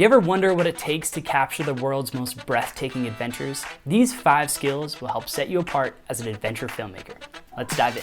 Do you ever wonder what it takes to capture the world's most breathtaking adventures? These 5 skills will help set you apart as an adventure filmmaker. Let's dive in.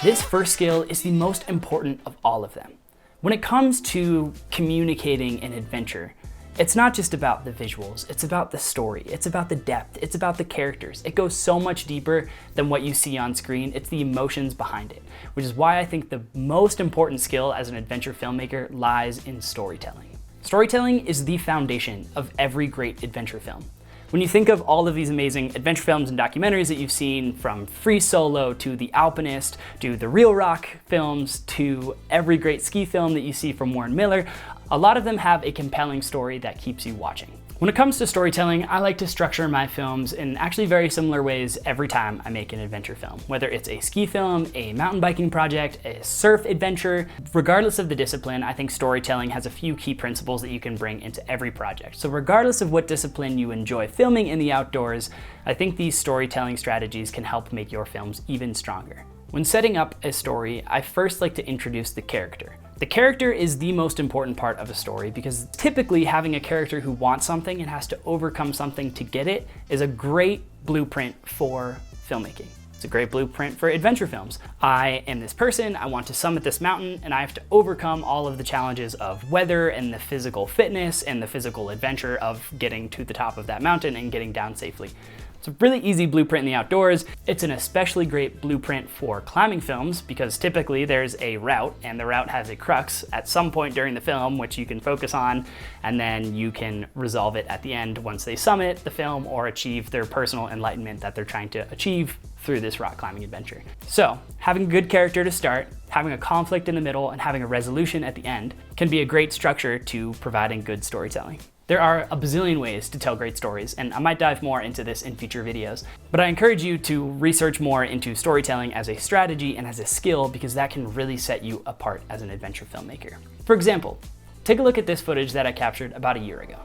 This first skill is the most important of all of them. When it comes to communicating an adventure, it's not just about the visuals, it's about the story, it's about the depth, it's about the characters. It goes so much deeper than what you see on screen. It's the emotions behind it, which is why I think the most important skill as an adventure filmmaker lies in storytelling. Storytelling is the foundation of every great adventure film. When you think of all of these amazing adventure films and documentaries that you've seen, from Free Solo to The Alpinist to the Real Rock films to every great ski film that you see from Warren Miller, a lot of them have a compelling story that keeps you watching. When it comes to storytelling, I like to structure my films in actually very similar ways every time I make an adventure film. Whether it's a ski film, a mountain biking project, a surf adventure, regardless of the discipline, I think storytelling has a few key principles that you can bring into every project. So regardless of what discipline you enjoy filming in the outdoors, I think these storytelling strategies can help make your films even stronger. When setting up a story, I first like to introduce the character. The character is the most important part of a story because typically having a character who wants something and has to overcome something to get it is a great blueprint for filmmaking. It's a great blueprint for adventure films. I am this person, I want to summit this mountain, and I have to overcome all of the challenges of weather and the physical fitness and the physical adventure of getting to the top of that mountain and getting down safely. It's a really easy blueprint in the outdoors. It's an especially great blueprint for climbing films because typically there's a route and the route has a crux at some point during the film which you can focus on, and then you can resolve it at the end once they summit the film or achieve their personal enlightenment that they're trying to achieve through this rock climbing adventure. So having a good character to start, having a conflict in the middle, and having a resolution at the end can be a great structure to providing good storytelling. There are a bazillion ways to tell great stories, and I might dive more into this in future videos, but I encourage you to research more into storytelling as a strategy and as a skill because that can really set you apart as an adventure filmmaker. For example, take a look at this footage that I captured about a year ago.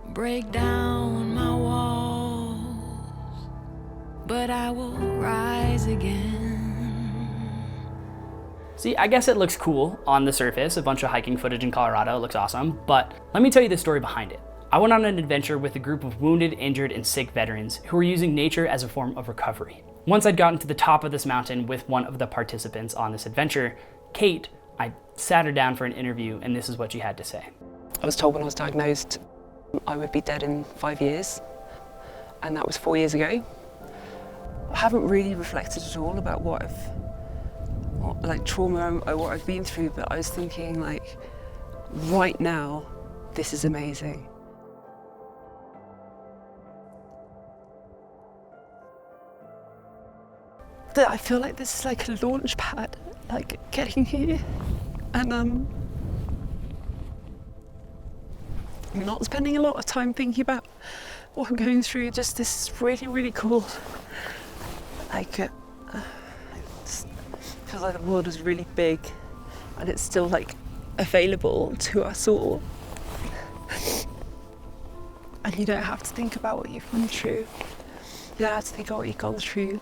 Break down my walls, but I will rise again. See, I guess it looks cool on the surface, a bunch of hiking footage in Colorado, it looks awesome, but let me tell you the story behind it. I went on an adventure with a group of wounded, injured, and sick veterans who were using nature as a form of recovery. Once I'd gotten to the top of this mountain with one of the participants on this adventure, Kate, I sat her down for an interview, and this is what she had to say. I was told when I was diagnosed I would be dead in 5 years, and that was 4 years ago. I haven't really reflected at all about what trauma or what I've been through, but I was thinking, like, right now, this is amazing. I feel like this is like a launch pad, like getting here, and I'm not spending a lot of time thinking about what I'm going through. Just this is really, really cool. Like, feels like the world is really big and it's still like available to us all. And you don't have to think about what you've gone through. You don't have to think about what you've gone through.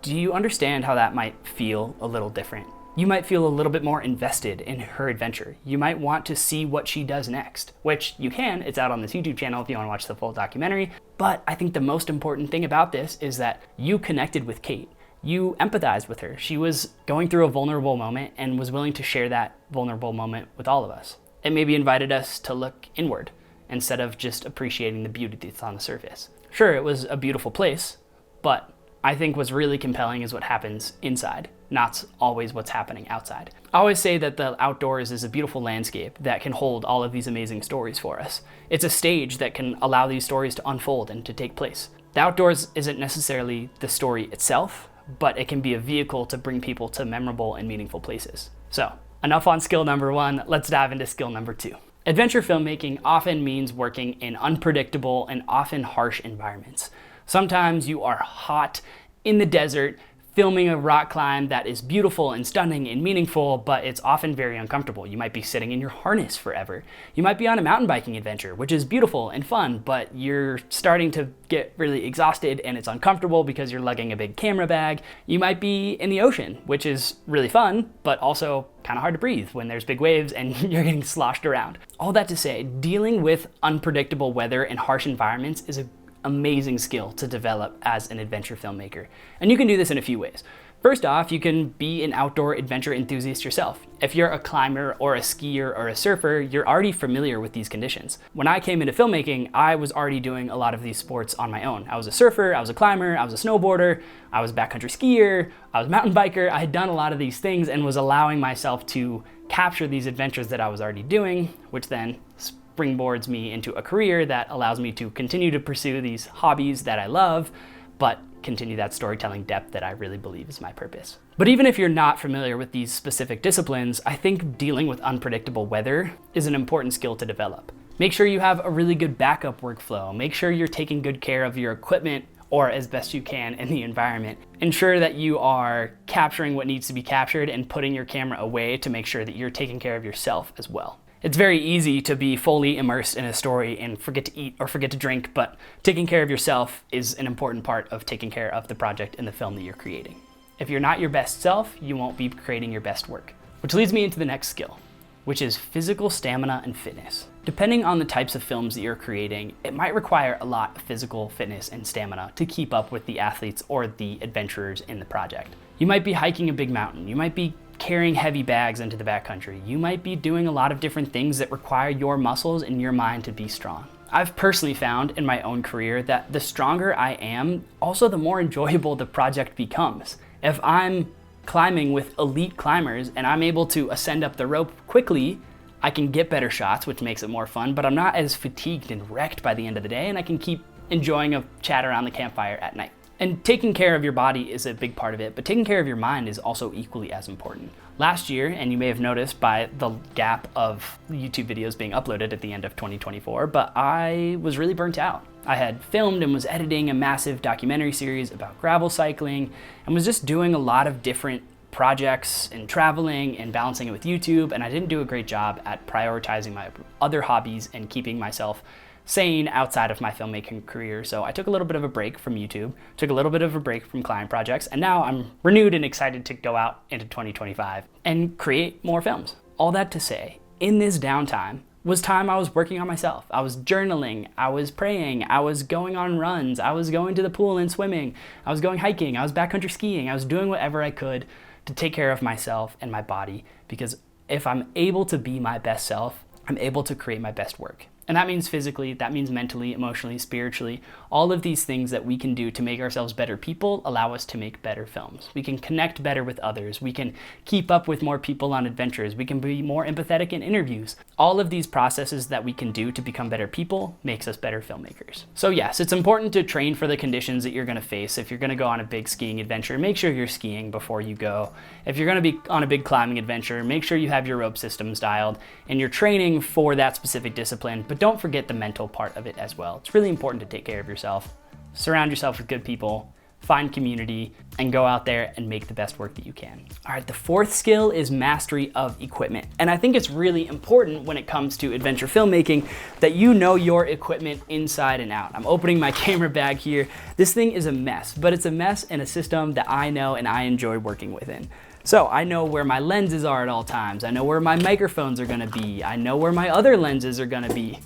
Do you understand how that might feel a little different? You might feel a little bit more invested in her adventure. You might want to see what she does next, which you can. It's out on this YouTube channel if you want to watch the full documentary. But I think the most important thing about this is that you connected with Kate. You empathized with her. She was going through a vulnerable moment and was willing to share that vulnerable moment with all of us. It maybe invited us to look inward instead of just appreciating the beauty that's on the surface. Sure, it was a beautiful place, but I think what's really compelling is what happens inside, not always what's happening outside. I always say that the outdoors is a beautiful landscape that can hold all of these amazing stories for us. It's a stage that can allow these stories to unfold and to take place. The outdoors isn't necessarily the story itself, but it can be a vehicle to bring people to memorable and meaningful places. So, enough on skill number 1, let's dive into skill number 2. Adventure filmmaking often means working in unpredictable and often harsh environments. Sometimes you are hot in the desert, filming a rock climb that is beautiful and stunning and meaningful, but it's often very uncomfortable. You might be sitting in your harness forever. You might be on a mountain biking adventure, which is beautiful and fun, but you're starting to get really exhausted and it's uncomfortable because you're lugging a big camera bag. You might be in the ocean, which is really fun, but also kind of hard to breathe when there's big waves and you're getting sloshed around. All that to say, dealing with unpredictable weather and harsh environments is an amazing skill to develop as an adventure filmmaker. And you can do this in a few ways. First off, you can be an outdoor adventure enthusiast yourself. If you're a climber or a skier or a surfer, you're already familiar with these conditions. When I came into filmmaking, I was already doing a lot of these sports on my own. I was a surfer, I was a climber, I was a snowboarder, I was a backcountry skier, I was a mountain biker. I had done a lot of these things and was allowing myself to capture these adventures that I was already doing, which then springboards me into a career that allows me to continue to pursue these hobbies that I love, but continue that storytelling depth that I really believe is my purpose. But even if you're not familiar with these specific disciplines, I think dealing with unpredictable weather is an important skill to develop. Make sure you have a really good backup workflow. Make sure you're taking good care of your equipment, or as best you can in the environment. Ensure that you are capturing what needs to be captured and putting your camera away to make sure that you're taking care of yourself as well. It's very easy to be fully immersed in a story and forget to eat or forget to drink, but taking care of yourself is an important part of taking care of the project and the film that you're creating. If you're not your best self, you won't be creating your best work. Which leads me into the next skill, which is physical stamina and fitness. Depending on the types of films that you're creating, it might require a lot of physical fitness and stamina to keep up with the athletes or the adventurers in the project. You might be hiking a big mountain. You might be carrying heavy bags into the backcountry. You might be doing a lot of different things that require your muscles and your mind to be strong. I've personally found in my own career that the stronger I am, also the more enjoyable the project becomes. If I'm climbing with elite climbers and I'm able to ascend up the rope quickly, I can get better shots, which makes it more fun, but I'm not as fatigued and wrecked by the end of the day, and I can keep enjoying a chat around the campfire at night. And taking care of your body is a big part of it, but taking care of your mind is also equally as important. Last year, and you may have noticed by the gap of YouTube videos being uploaded at the end of 2024, but I was really burnt out. I had filmed and was editing a massive documentary series about gravel cycling and was just doing a lot of different projects and traveling and balancing it with YouTube, and I didn't do a great job at prioritizing my other hobbies and keeping myself sane outside of my filmmaking career. So I took a little bit of a break from YouTube, took a little bit of a break from client projects, and now I'm renewed and excited to go out into 2025 and create more films. All that to say, in this downtime was time I was working on myself. I was journaling, I was praying, I was going on runs, I was going to the pool and swimming, I was going hiking, I was backcountry skiing, I was doing whatever I could to take care of myself and my body, because if I'm able to be my best self, I'm able to create my best work. And that means physically, that means mentally, emotionally, spiritually. All of these things that we can do to make ourselves better people allow us to make better films. We can connect better with others. We can keep up with more people on adventures. We can be more empathetic in interviews. All of these processes that we can do to become better people makes us better filmmakers. So yes, it's important to train for the conditions that you're gonna face. If you're gonna go on a big skiing adventure, make sure you're skiing before you go. If you're gonna be on a big climbing adventure, make sure you have your rope systems dialed and you're training for that specific discipline. But don't forget the mental part of it as well. It's really important to take care of yourself, surround yourself with good people, find community, and go out there and make the best work that you can. All right, the fourth skill is mastery of equipment. And I think it's really important when it comes to adventure filmmaking that you know your equipment inside and out. I'm opening my camera bag here. This thing is a mess, but it's a mess in a system that I know and I enjoy working within. So I know where my lenses are at all times. I know where my microphones are gonna be. I know where my other lenses are gonna be.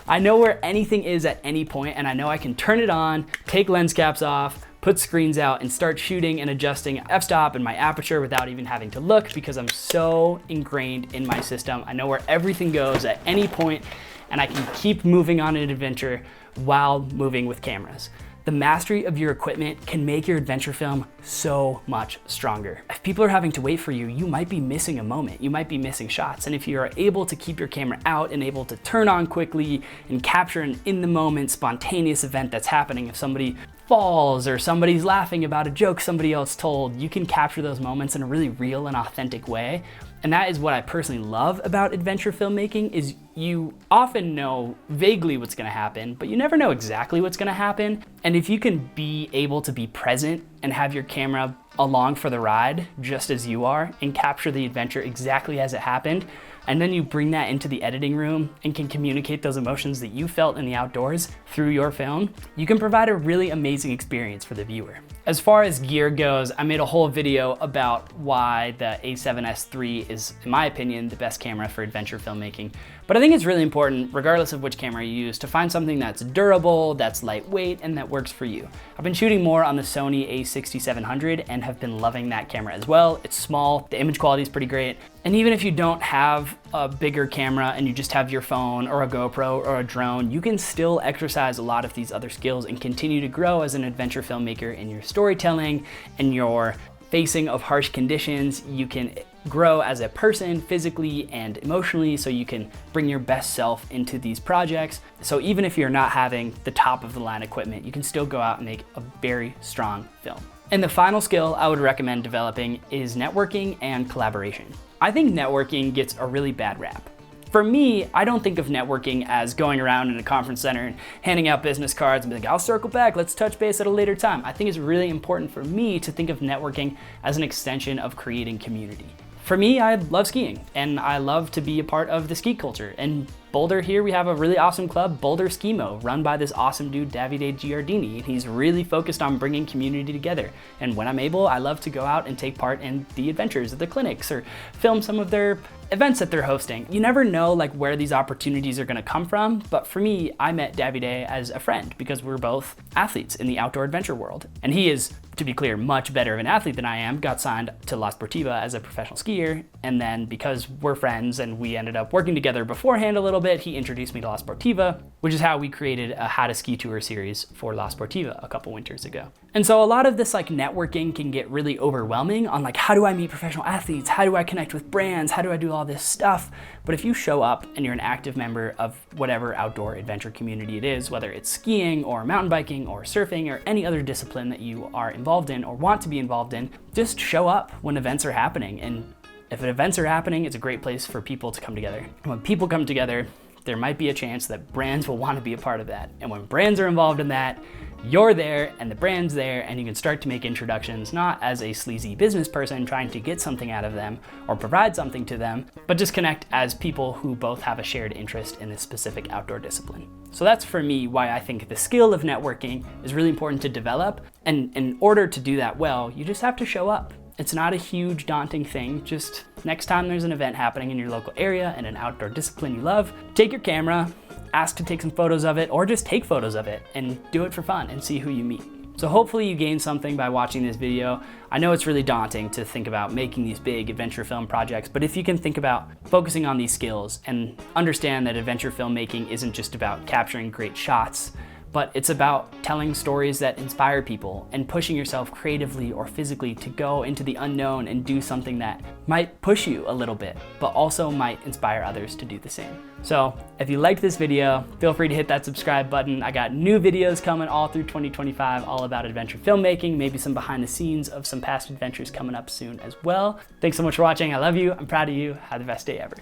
I know where anything is at any point, and I know I can turn it on, take lens caps off, put screens out, and start shooting and adjusting f-stop and my aperture without even having to look, because I'm so ingrained in my system. I know where everything goes at any point, and I can keep moving on an adventure while moving with cameras. The mastery of your equipment can make your adventure film so much stronger. If people are having to wait for you, you might be missing a moment. You might be missing shots. And if you are able to keep your camera out and able to turn on quickly and capture an in-the-moment spontaneous event that's happening, if somebody falls or somebody's laughing about a joke somebody else told, you can capture those moments in a really real and authentic way. And that is what I personally love about adventure filmmaking, is you often know vaguely what's gonna happen, but you never know exactly what's gonna happen. And if you can be able to be present and have your camera along for the ride just as you are and capture the adventure exactly as it happened, and then you bring that into the editing room and can communicate those emotions that you felt in the outdoors through your film, you can provide a really amazing experience for the viewer. As far as gear goes, I made a whole video about why the A7S III is, in my opinion, the best camera for adventure filmmaking. But I think it's really important, regardless of which camera you use, to find something that's durable, that's lightweight, and that works for you. I've been shooting more on the Sony a6700 and have been loving that camera as well. It's small, the image quality is pretty great. And even if you don't have a bigger camera and you just have your phone or a GoPro or a drone, you can still exercise a lot of these other skills and continue to grow as an adventure filmmaker in your storytelling and your facing of harsh conditions. You can grow as a person physically and emotionally, so you can bring your best self into these projects. So even if you're not having the top of the line equipment, you can still go out and make a very strong film. And the final skill I would recommend developing is networking and collaboration. I think networking gets a really bad rap. For me, I don't think of networking as going around in a conference center and handing out business cards and be like, I'll circle back, let's touch base at a later time. I think it's really important for me to think of networking as an extension of creating community. For me, I love skiing and I love to be a part of the ski culture. In Boulder here, we have a really awesome club, Boulder Skimo, run by this awesome dude, Davide Giardini. And he's really focused on bringing community together. And when I'm able, I love to go out and take part in the adventures of the clinics or film some of their events that they're hosting. You never know like where these opportunities are gonna come from, but for me, I met Davide as a friend because we're both athletes in the outdoor adventure world. And he is, to be clear, much better of an athlete than I am, got signed to La Sportiva as a professional skier. And then because we're friends and we ended up working together beforehand a little bit, he introduced me to La Sportiva, which is how we created a How to Ski Tour series for La Sportiva a couple winters ago. And so a lot of this like networking can get really overwhelming on like, how do I meet professional athletes? How do I connect with brands? How do I do all this stuff? But if you show up and you're an active member of whatever outdoor adventure community it is, whether it's skiing or mountain biking or surfing or any other discipline that you are involved in or want to be involved in, just show up when events are happening. And if events are happening, it's a great place for people to come together. And when people come together, there might be a chance that brands will want to be a part of that. And when brands are involved in that, you're there and the brand's there, and you can start to make introductions, not as a sleazy business person trying to get something out of them or provide something to them, but just connect as people who both have a shared interest in this specific outdoor discipline. So that's for me why I think the skill of networking is really important to develop. And in order to do that well, you just have to show up. It's not a huge daunting thing. Just next time there's an event happening in your local area in an outdoor discipline you love, take your camera, ask to take some photos of it, or just take photos of it and do it for fun and see who you meet. So hopefully you gain something by watching this video. I know it's really daunting to think about making these big adventure film projects, but if you can think about focusing on these skills and understand that adventure filmmaking isn't just about capturing great shots, but it's about telling stories that inspire people and pushing yourself creatively or physically to go into the unknown and do something that might push you a little bit, but also might inspire others to do the same. So if you liked this video, feel free to hit that subscribe button. I got new videos coming all through 2025, all about adventure filmmaking, maybe some behind the scenes of some past adventures coming up soon as well. Thanks so much for watching. I love you. I'm proud of you. Have the best day ever.